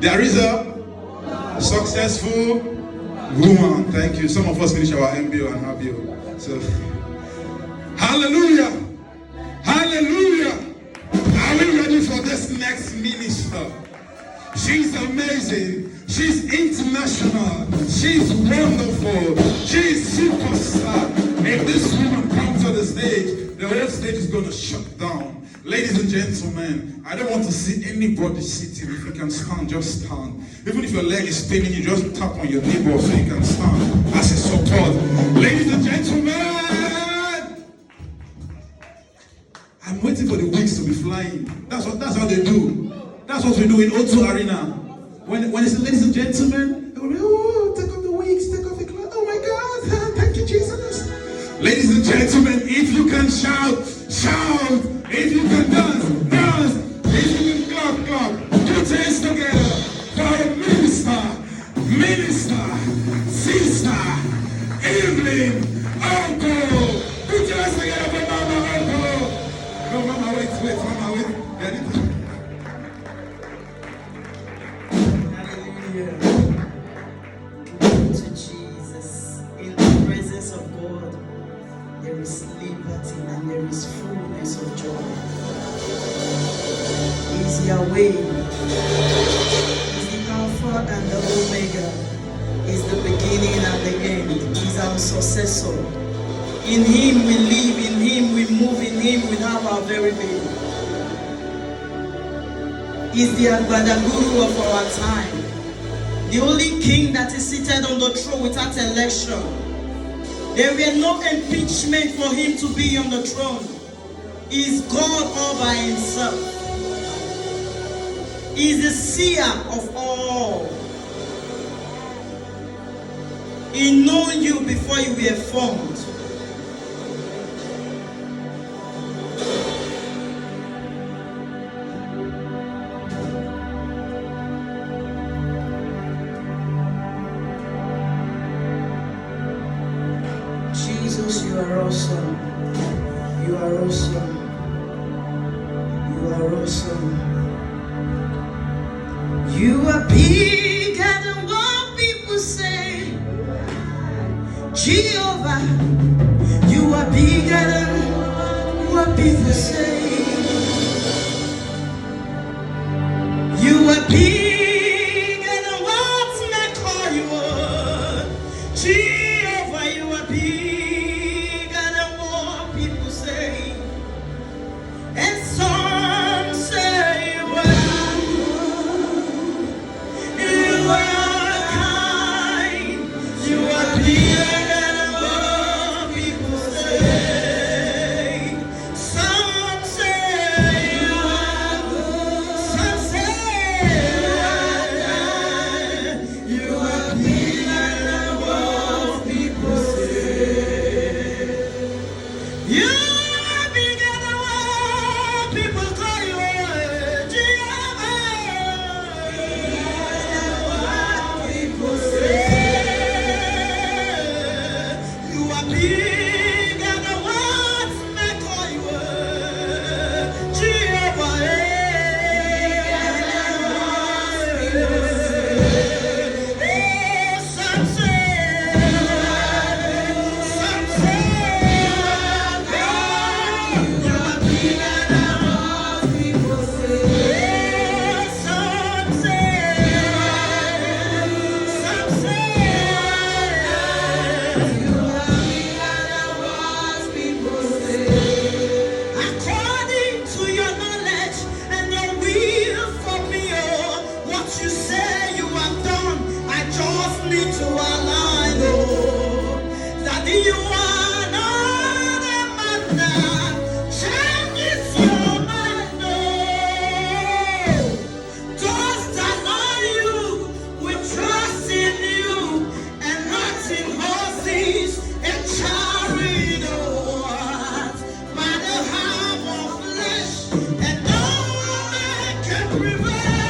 There is a successful woman. Thank you. Some of us finish our MBO and have you. So, hallelujah. Hallelujah. Are we ready for this next minister? She's amazing. She's international. She's wonderful. She's superstar. If this woman comes to the stage, the whole stage is going to shut down. Ladies and gentlemen, I don't want to see anybody sitting. If you can stand, just stand. Even if your leg is paining you, just tap on your neighbor so you can stand as a support. Ladies and gentlemen, I'm waiting for the wings to be flying. That's how they do. That's what we do in O2 Arena. When they say, ladies and gentlemen, they will be, oh, take off the wings, take off the cloth. Oh my God, thank you, Jesus. Ladies and gentlemen, if you can shout, shout. If you can dance, dance. If you can clap, clap. Put your hands together for a minister, sister, Evelyn, uncle. Put your hands together for Mama, uncle. No, Mama, wait, Mama, wait. Hallelujah. Glory to Jesus. In the presence of God, there is liberty and there is fullness of joy. He's Yahweh. He's the Alpha and the Omega. He's the beginning and the end. He's our successor. In Him we live, in Him we move, in Him we have our very being. He's the Agbadaguru of our time. The only king that is seated on the throne without election. There were no impeachment for him to be on the throne. He's God all by himself. He's the seer of all. He knew you before you were formed. Jesus, you are awesome. You are awesome. You are awesome. You are bigger than what people say. Jehovah, you are bigger than what people say. You are bigger than what men call you are. Jehovah, you are bigger than what people say. And some say you are kind. You are bigger than what people say. Some say you are good. Some say you are bigger than what people say. You are bigger than what people call you. Jehovah. What people say. You are bigger than what men call you. Jehovah. Some say you are bigger than what people say. Some say you are bigger than what people say. According to your knowledge and your will for me, oh, what you say you have done, I just need to align, oh, that you are not a man that changes your mind, oh. Those that know you will trust in you and not in horses and chariots, by the half of flesh, and no man can prevail.